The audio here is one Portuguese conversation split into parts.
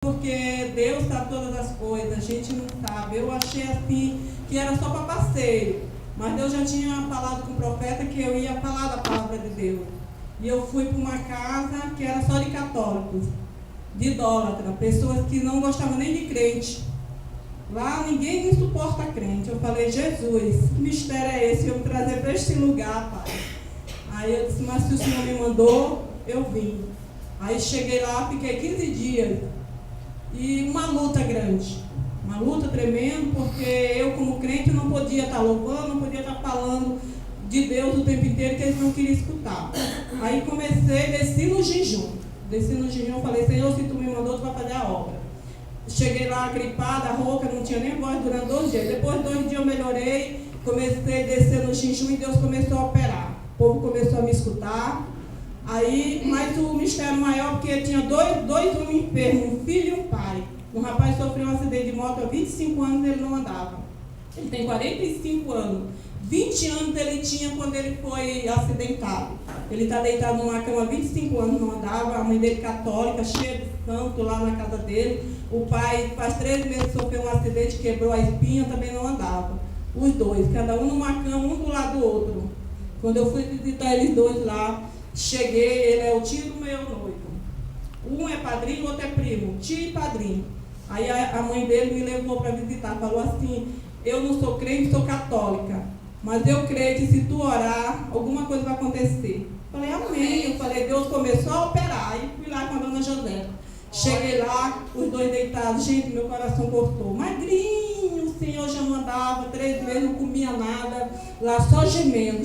porque Deus sabe todas as coisas, a gente não sabe. Eu achei assim que era só para passeio, mas Deus já tinha falado com o profeta que eu ia falar da palavra de Deus. E eu fui para uma casa que era só de católicos, de idólatra, pessoas que não gostavam nem de crente. Lá ninguém me suporta crente. Eu falei, Jesus, que mistério é esse? Eu me trazer para este lugar, Pai. Aí eu disse, mas se o Senhor me mandou, eu vim. Aí cheguei lá, fiquei 15 dias. E uma luta grande. Uma luta tremenda, porque eu como crente não podia estar louvando, não podia estar falando de Deus o tempo inteiro, que eles não queriam escutar. Aí comecei, desci no jejum, falei, Senhor, se tu me mandou, tu vai fazer a obra. Cheguei lá gripada, rouca, não tinha nem voz durante 2 dias. Depois de 2 dias eu melhorei, comecei a descer no jejum e Deus começou a operar. O povo começou a me escutar. Aí, mas o mistério maior, porque tinha dois homens enfermos, um filho e um pai. Um rapaz sofreu um acidente de moto há 25 anos e ele não andava. Ele tem 45 anos. 20 anos ele tinha quando ele foi acidentado. Ele está deitado numa cama há 25 anos, não andava. A mãe dele católica, cheia de santo lá na casa dele. O pai faz 3 meses sofreu um acidente, quebrou a espinha, também não andava. Os dois, cada um numa cama, um do lado do outro. Quando eu fui visitar eles dois lá, cheguei, ele é o tio do meu noivo. Um é padrinho, o outro é primo, tio e padrinho. Aí a mãe dele me levou para visitar, falou assim, eu não sou crente, sou católica, mas eu creio que se tu orar, alguma coisa vai acontecer. Falei, amém. Eu falei, Deus começou a operar. Aí fui lá com a dona José. Cheguei lá, os dois deitados, gente, meu coração cortou. Magrinho, o Senhor já mandava, 3 meses, não comia nada, lá só gemendo.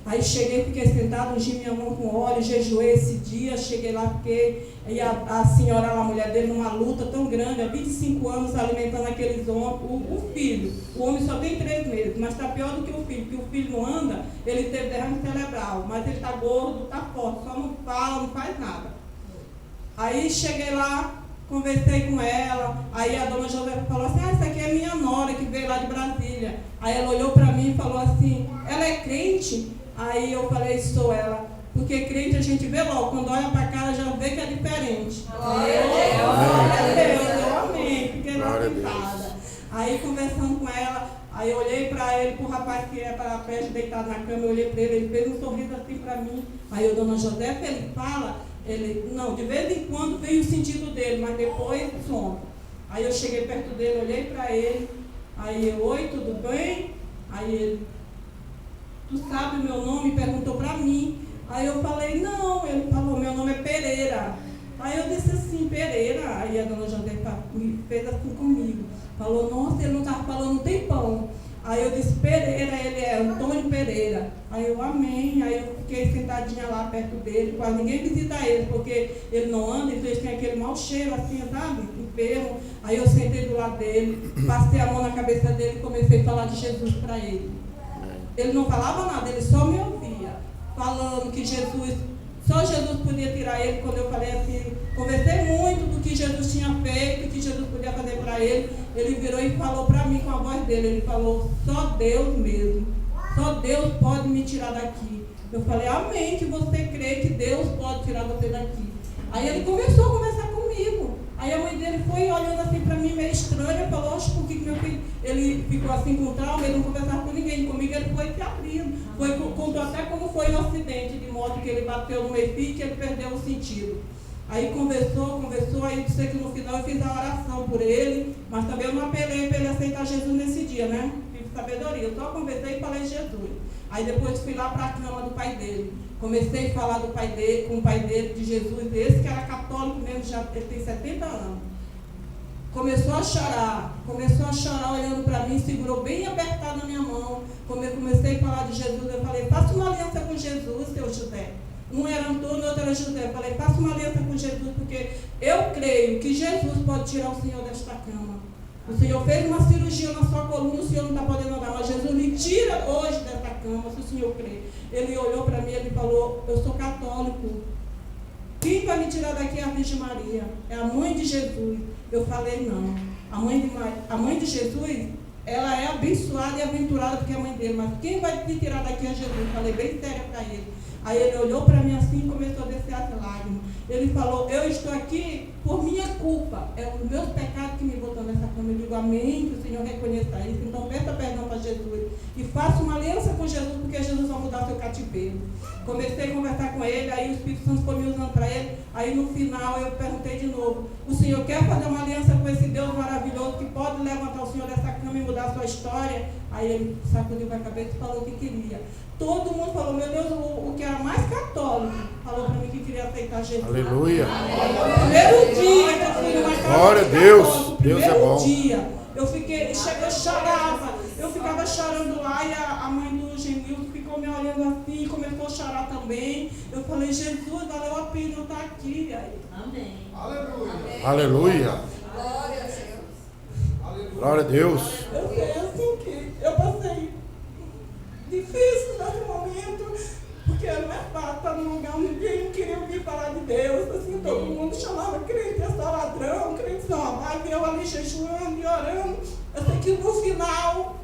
Aí cheguei, fiquei sentado, ungi minha mão com óleo, jejuei esse dia, cheguei lá, fiquei, e a senhora, a mulher dele, numa luta tão grande, há 25 anos, alimentando aqueles homens, o filho. O homem só tem 3 meses, mas está pior do que o filho, porque o filho não anda, ele teve derrame cerebral, mas ele está gordo, está forte, só não fala, não faz nada. Aí cheguei lá, conversei com ela, aí a dona José falou assim, essa aqui é minha nora, que veio lá de Brasília. Aí ela olhou para mim e falou assim, ela é crente? Aí eu falei, sou ela, porque crente a gente vê logo, quando olha para a cara já vê que é diferente. Glória a Deus, eu amei, fiquei lá sentada. Aí conversando com ela, aí eu olhei para ele, para o rapaz que é para pé deitado na cama, eu olhei para ele fez um sorriso assim para mim. Aí eu, dona José, ele fala, ele, não, de vez em quando veio o sentido dele, mas depois some. Aí eu cheguei perto dele, olhei para ele, aí eu, oi, tudo bem? Aí ele, tu sabe o meu nome? Perguntou para mim. Aí eu falei, não, ele falou, meu nome é Pereira. Aí eu disse assim, Pereira. Aí a dona José fez assim comigo. Falou, nossa, ele não estava falando um tempão. Aí eu disse, Pereira, ele é Antônio Pereira. Aí eu, amém. Aí eu fiquei sentadinha lá perto dele, quase ninguém visita ele, porque ele não anda, então ele tem aquele mau cheiro assim, sabe? Enfermo. Aí eu sentei do lado dele, passei a mão na cabeça dele e comecei a falar de Jesus para ele. Ele não falava nada, ele só me ouvia, falando que Jesus, só Jesus podia tirar ele. Quando eu falei assim, conversei muito do que Jesus tinha feito, que Jesus podia fazer para ele. Ele virou e falou para mim com a voz dele, ele falou, só Deus mesmo, só Deus pode me tirar daqui. Eu falei, amém, que você crê que Deus pode tirar você daqui. Aí ele começou a conversar comigo. Aí a mãe dele foi olhando assim para mim meio estranha, falou, oxe, por que meu filho, ele ficou assim com trauma, ele não conversava com ninguém, comigo ele foi se abrindo, contou até como foi o acidente de moto que ele bateu no meio e que ele perdeu o sentido. Aí conversou, aí eu disse que no final eu fiz a oração por ele, mas também eu não apelei para ele aceitar Jesus nesse dia, né? Tive sabedoria, eu só conversei e falei Jesus. Aí depois fui lá para a cama do pai dele. Comecei a falar do pai dele, com o pai dele, de Jesus, esse que era católico mesmo, já ele tem 70 anos. Começou a chorar olhando para mim, segurou bem apertado na minha mão. Comecei a falar de Jesus, eu falei, faça uma aliança com Jesus, seu José. Um era Antônio, outro era José. Eu falei, faça uma aliança com Jesus, porque eu creio que Jesus pode tirar o Senhor desta cama. O Senhor fez uma cirurgia na sua coluna, o Senhor não está podendo andar, mas Jesus me tira hoje dessa cama, se o Senhor crê. Ele olhou para mim e falou, eu sou católico. Quem vai me tirar daqui é a Virgem Maria, é a mãe de Jesus. Eu falei, não. A mãe de Jesus, ela é abençoada e aventurada porque é a mãe dele, mas quem vai me tirar daqui é Jesus. Eu falei bem sério para ele. Aí ele olhou para mim assim e começou a descer as lágrimas. Ele falou, eu estou aqui por minha culpa. É os meus pecados que me botam nessa cama. Eu digo amém, que o Senhor reconheça isso. Então peça perdão para Jesus. E faça uma aliança com Jesus, porque Jesus vai mudar o seu cativeiro. Comecei a conversar com ele, aí o Espírito Santo foi me usando para ele. Aí no final eu perguntei de novo, o Senhor quer fazer uma aliança com esse Deus maravilhoso que pode levantar o Senhor dessa cama e mudar a sua história? Aí ele sacudiu com a cabeça e falou que queria. Todo mundo falou, meu Deus, o que era mais católico, falou para mim que queria aceitar Jesus. Aleluia. No primeiro dia que eu fui numa casa glória a Deus, Deus é bom. Dia, eu chorava, eu ficava chorando lá e a mãe do Genilson ficou me olhando assim, começou a chorar também. Eu falei, Jesus, valeu a pena eu estar aqui. Aí, amém. Aleluia. Aleluia. Glória a Deus. Glória a Deus. eu sei assim que eu passei difícil nesse momento, porque não é fácil estar num lugar onde ninguém queria ouvir falar de Deus, assim, todo mundo chamava crente, é só ladrão, crente só amado, eu ali jejuando e orando. Eu sei que no final,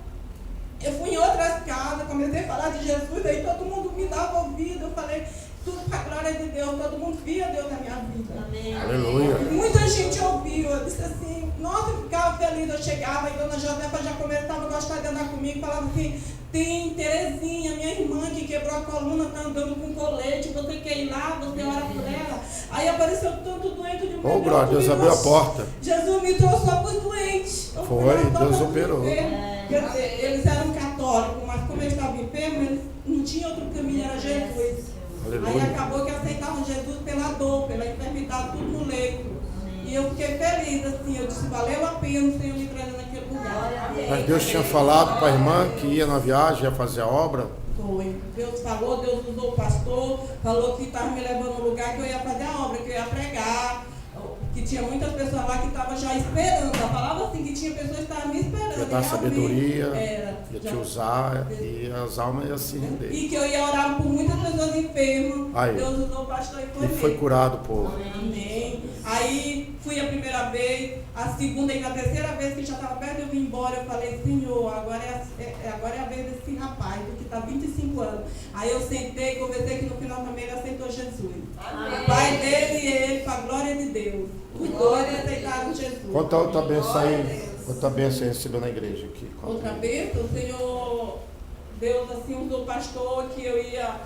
eu fui em outras casas, comecei a falar de Jesus, aí todo mundo me dava ouvido, eu falei, tudo para a glória de Deus, todo mundo via Deus na minha vida. Amém. Aleluia. E muita gente ouviu, eu disse assim, nossa, eu ficava feliz, eu chegava, e Dona Josefa já começava a gostar de andar comigo, falava assim, tem Terezinha, minha irmã, que quebrou a coluna, está andando com colete, você quer ir lá, você ora por ela. Aí apareceu tanto doente de Oh, glória, Deus abriu a porta. Jesus me trouxe só para os doentes. Foi, Deus operou. Quer dizer, eles eram católicos, mas como eles estavam enfermos, eles não tinham outro caminho, era Jesus. Aleluia. Aí acabou que aceitavam Jesus pela dor, pela enfermidade, tudo no leito. E eu fiquei feliz, assim, eu disse, valeu a pena o Senhor me trazer naquele lugar. Mas Deus tinha falado para a irmã que ia na viagem, ia fazer a obra. Foi. Deus falou, Deus usou o pastor, falou que estava me levando no lugar que eu ia fazer a obra, que eu ia pregar, que tinha muitas pessoas lá que estavam já esperando. Ela falava assim, que tinha pessoas que estavam me esperando. Ia dar sabedoria, ia já, te usar, e as almas iam se render. E que eu ia orar por muitas pessoas enfermas. Aí. Deus usou o pastor e foi curado o povo. Amém. Aí fui a primeira vez, a segunda e na terceira vez que já estava perto de eu vir embora, eu falei, Senhor, agora é a vez desse rapaz, que está 25 anos. Aí eu sentei, conversei que no final também ele aceitou Jesus. Amém. O pai dele e ele, para a glória de Deus. Os dois aceitaram Jesus. Conta outra bênção aí. Outra bênção aí recebeu na igreja aqui. Outra bênção, o Senhor, Deus assim usou o pastor que eu ia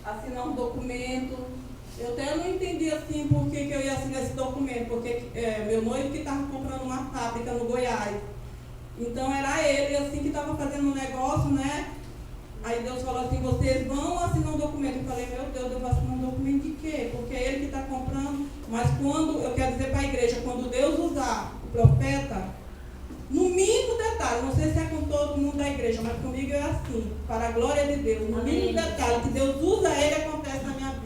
assinar um documento. Eu até não entendi assim por que eu ia assinar esse documento, porque meu noivo que estava comprando uma fábrica no Goiás. Então era ele assim que estava fazendo um negócio, né? Aí Deus falou assim, vocês vão assinar um documento. Eu falei, meu Deus, eu vou assinar um documento de quê? Porque é ele que está comprando. Mas quando, eu quero dizer para a igreja, quando Deus usar o profeta, no mínimo detalhe, não sei se é com todo mundo da igreja, mas comigo é assim, para a glória de Deus, no mínimo detalhe, que Deus usa ele, acontece na minha vida.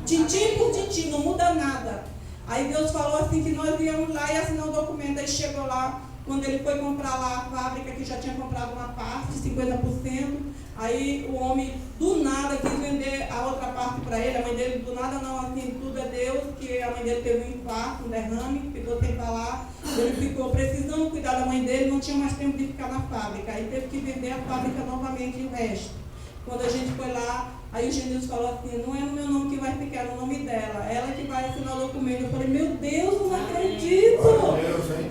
Tintim por tintim, não muda nada. Aí Deus falou assim que nós íamos lá e assinar um documento. Aí chegou lá, quando ele foi comprar lá a fábrica, que já tinha comprado uma parte, 50%. Aí o homem do nada quis vender a outra parte para ele. A mãe dele do nada não, assim, tudo é Deus, que a mãe dele teve um infarto, um derrame, ficou sem falar. Ele ficou precisando cuidar da mãe dele, não tinha mais tempo de ficar na fábrica. Aí teve que vender a fábrica novamente e o resto. Quando a gente foi lá, aí o Genilson falou assim, não é no meu nome que vai ficar, é no nome dela. Ela que vai assinar o documento. Eu falei, meu Deus, não acredito.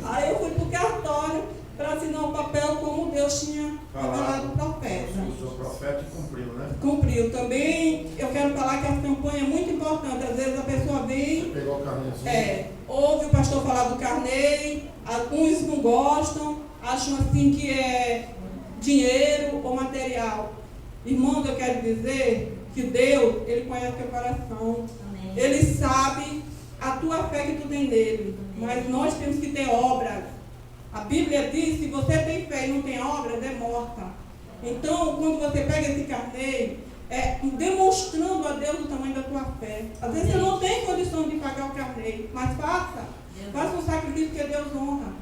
Aí eu fui para o cartório para assinar o papel como Deus tinha revelado o profeta. O profeta cumpriu, né? Cumpriu. Também eu quero falar que a campanha é muito importante. Às vezes a pessoa vem... Você pegou o carnezinho? Ouve o pastor falar do carneiro, alguns não gostam, acham assim que é dinheiro ou material. Irmãos, eu quero dizer que Deus, Ele conhece teu coração. Amém. Ele sabe a tua fé que tu tem nele. Amém. Mas nós temos que ter obras. A Bíblia diz, se você tem fé e não tem obras, é morta. Então, quando você pega esse carneiro, demonstrando a Deus o tamanho da tua fé. Às vezes você não tem condição de pagar o carneiro, mas faça um sacrifício que Deus honra.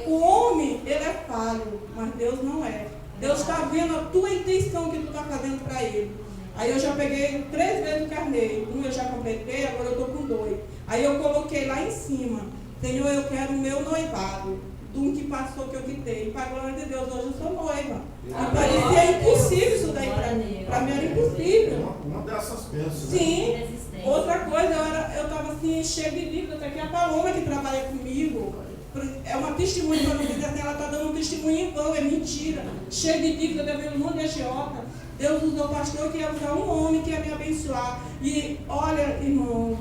O homem, ele é falho, mas Deus não é. Deus está vendo a tua intenção que tu está fazendo para ele. Aí eu já peguei 3 vezes o carneiro. Um eu já completei, agora eu estou com 2. Aí eu coloquei lá em cima. Senhor, eu quero o meu noivado. De um que passou que eu quitei. Para a glória de Deus, hoje eu sou noiva. E parecia impossível isso daí para mim. Para mim era impossível. Uma dessas bênçãos. Sim. Outra coisa, eu estava assim, cheia de dívida. Até que a Paloma, que trabalha comigo, é uma testemunha, para não dizer assim, ela está dando um testemunho em vão, é mentira. Cheia de dívida, devendo um monte de agiota. Deus usou o pastor que ia usar um homem que ia me abençoar. E olha, irmão,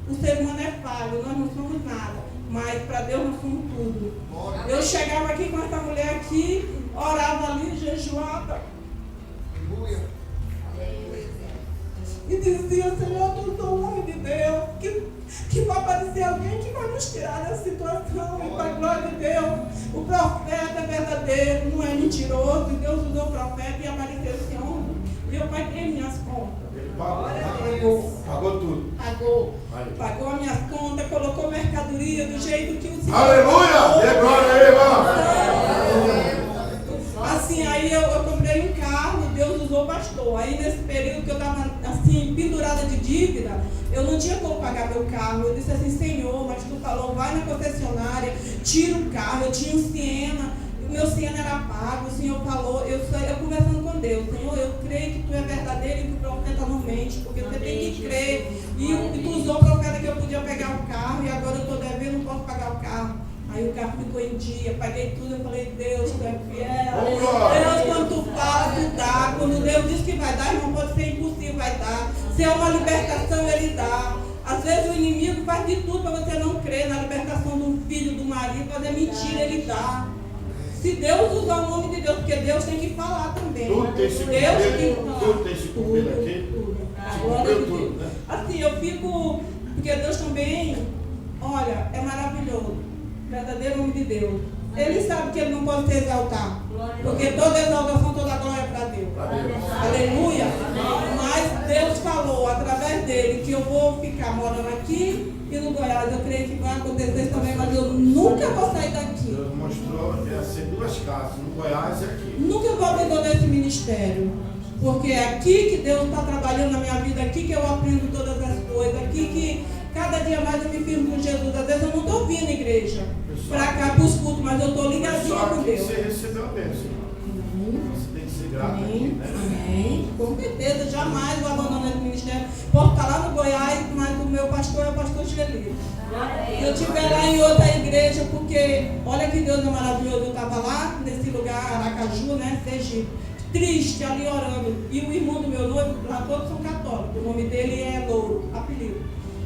o ser humano é falho, nós não somos nada. Mas para Deus nós somos tudo. Eu chegava aqui com essa mulher aqui, orava ali, jejuava. E dizia, Senhor, tu sou o homem de Deus, que vai aparecer alguém que vai nos tirar dessa situação. E para a glória de Deus, o profeta é verdadeiro, não é mentiroso. E Deus usou o profeta e apareceu esse homem. E eu paguei minhas contas. Pagou tudo. Pagou as minhas contas, colocou mercadoria do jeito que o Senhor. Aleluia! Dê glória aí, irmão. Assim, aí eu comprei um carro, Deus usou o pastor. Aí nesse período que eu estava assim, pendurada de dívida, eu não tinha como pagar meu carro. Eu disse assim, Senhor, mas tu falou, vai na concessionária, tira o carro. Eu tinha um Siena, o meu Siena era pago. O Senhor falou, eu conversando com Deus, Senhor, eu creio que tu é verdadeiro e que o profeta não mente, porque você tem que crer. E tu usou o profeta que eu podia pegar o carro, e agora eu estou devendo, não posso pagar o carro. Aí o carro ficou em dia, paguei tudo, eu falei, Deus, tu é fiel. Deus, quando tu fala, tu dá. Quando Deus diz que vai dar, não pode ser impossível, vai dar. Se é uma libertação, Ele dá. Às vezes o inimigo faz de tudo para você não crer na libertação do filho, do marido, fazer mentira, Ele dá. Se Deus usar o nome de Deus, porque Deus tem que falar também. Tudo tem se cumprido, tudo tem se cumprido aqui. Se cumpriu tudo, né? Assim, eu fico, porque Deus também, olha, é maravilhoso. Verdadeiro homem de Deus. Ele sabe que ele não pode se exaltar. Porque toda exaltação, toda glória é para Deus. Aleluia. Mas Deus falou através dele que eu vou ficar morando aqui e no Goiás. Eu creio que vai acontecer isso também, mas eu nunca vou sair daqui. Deus mostrou que ia ser duas casas, no Goiás e aqui. Nunca vou abandonar esse ministério. Porque é aqui que Deus está trabalhando na minha vida, aqui que eu aprendo todas as coisas, aqui que cada dia mais eu me firmo com Jesus. Às vezes eu não estou vindo à igreja para cá, para os cultos, mas eu estou ligadinha com Deus. Você recebeu a bênção. Você tem que ser grato aqui, né? Amém. Com certeza, jamais vou abandonar esse ministério. Posso estar lá no Goiás, mas o meu pastor é o pastor Gelito. Se eu estiver lá em outra igreja, porque olha que Deus é maravilhoso. Eu estava lá nesse lugar, Aracaju, né? Sergipe. Triste, ali orando. E o irmão do meu noivo, lá todos são católicos. O nome dele é Louro, apelido.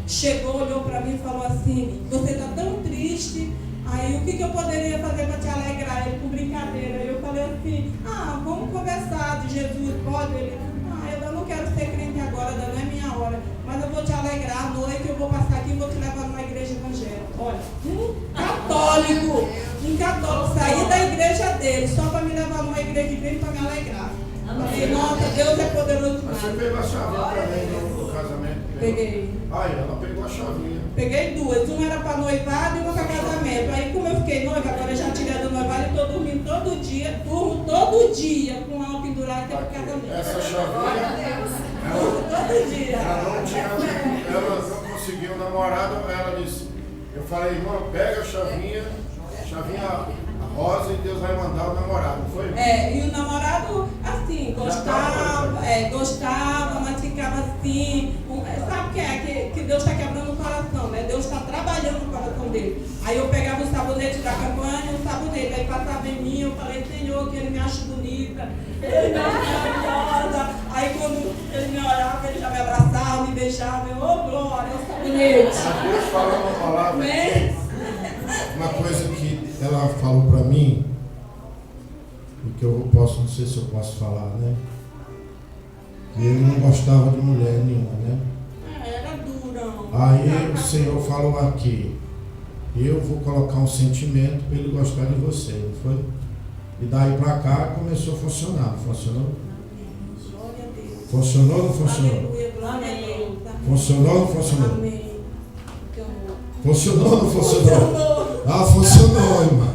Chegou, olhou para mim e falou assim, você está tão triste, aí o que eu poderia fazer para te alegrar? Ele com brincadeira. Eu falei assim, vamos conversar de Jesus, pode? Ele, eu não quero ser crente agora, ainda não é minha hora, mas eu vou te alegrar à noite, eu vou passar aqui e vou te levar numa igreja evangélica. Olha, um católico, sair da igreja dele só para me levar numa igreja de para me alegrar. Falei, nossa, Deus é poderoso demais. Você pegou a chavinha também no casamento? Peguei. Aí ela pegou a chavinha. Peguei duas, uma era para noivado e uma para casamento. Aí como eu fiquei noiva, agora eu já tirei do noivado e estou dormindo todo dia, durmo todo dia com ela pendurada até o casamento. Essa chavinha, todo dia. Ela não conseguiu um namorado, ela disse, eu falei, irmão, pega a chavinha rosa e Deus vai mandar o namorado, não foi? E o namorado, assim, gostava, mas ficava assim, sabe o que é? Que Deus está quebrando o coração, né? Deus está trabalhando no coração dele. Aí eu pegava o sabonete da campanha, o sabonete, aí passava em mim, eu falei, Senhor, que ele me acha bonita, ele me acha maravilhosa. Aí quando ele me olhava, ele já me abraçava, me beijava, eu, glória, é o sabonete. Deus falou uma palavra, uma coisa que ela falou para mim, e que eu posso, não sei se eu posso falar, né? Que ele não gostava de mulher nenhuma, né? Era durão. Aí o Senhor falou aqui, eu vou colocar um sentimento para ele gostar de você, não foi? E daí para cá começou a funcionar, funcionou? Glória a Deus. Funcionou ou não funcionou? Aleluia, glória a Deus. Funcionou ou não funcionou? Amém. Funcionou ou não funcionou? Funcionou, irmã.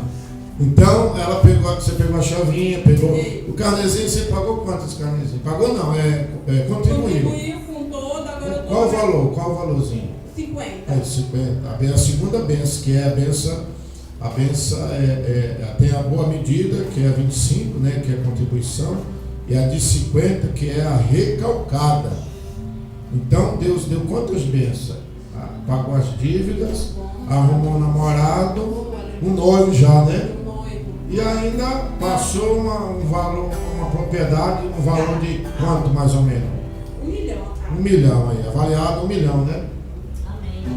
Então, você pegou a chavinha, pegou o carnezinho, você pagou quantos carnezinhos? Pagou não, contribuiu. Contribuiu com todo, agora Qual o valor? Qual o valorzinho? 50. 50. A segunda benção, que é a benção tem a boa medida, que é a 25, né, que é a contribuição, e a de 50, que é a recalcada. Então Deus deu quantas bênçãos? Pagou as dívidas, arrumou um namorado, um noivo já, né? E ainda passou um valor, uma propriedade, um valor de quanto mais ou menos? 1 milhão. 1 milhão aí, avaliado 1 milhão, né?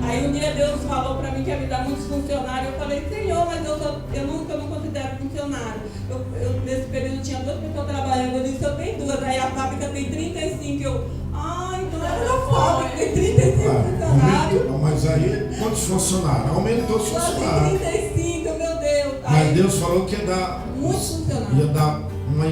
Aí um dia Deus falou para mim que ia me dar muitos funcionários. Eu falei, Senhor, mas eu não considero funcionário. Nesse período tinha 2 pessoas trabalhando. Eu disse, eu tenho 2. Aí a fábrica tem 35. Então era a fábrica, tem 35 funcionários. Mas aí, quantos funcionários? Aumentou os funcionários. 35, meu Deus. Mas Deus falou que ia dar, muitos funcionários. Ia dar uma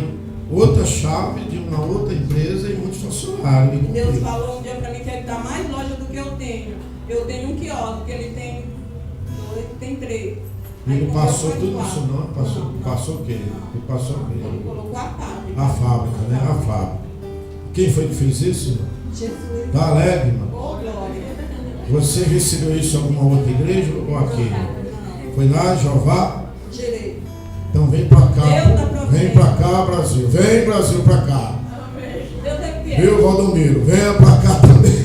outra chave de uma outra empresa e muitos funcionários. Deus falou um dia para mim que ele dá mais loja do que eu tenho. Eu tenho um quiosque, ele tem 2, tem 3. Ele não passou tudo isso não? Passou o quê? Ele passou o quê? Ele colocou a fábrica. A fábrica, né? A fábrica. Quem foi que fez isso, irmão? Jesus. Tá alegre, irmão? Oh, glória. Você recebeu isso em alguma outra igreja ou aqui? Não. Foi lá, Jeová? Gerei. Então vem pra cá. Deus da Vem pra cá, Brasil. Vem, Brasil, pra cá. Deus é fiel. Viu, Valdomiro? Venha pra cá também.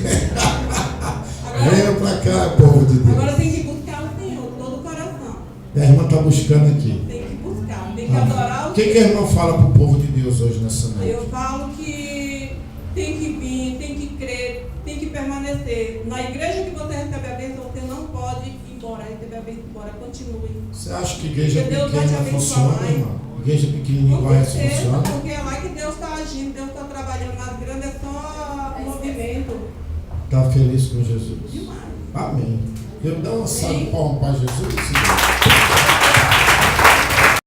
Venha pra cá, povo de Deus. Agora tem que buscar o Senhor, todo o coração. E a irmã está buscando aqui. Tem que buscar, tem que adorar o O que a irmã fala para o povo de Deus hoje nessa noite? Eu falo que tem que vir, tem que crer, tem que permanecer. Na igreja que você recebe a bênção, você não pode ir embora, receber a bênção embora, continue. Você acha que igreja Porque Deus vai te pequena abençoar funciona, mais. irmã? Igreja pequenininha igual essa funciona? Porque é lá que Deus está agindo, Deus está trabalhando. Nas grandes é só movimento. Está feliz com Jesus? Demais. Amém. Eu dou uma salva de palmas para Jesus.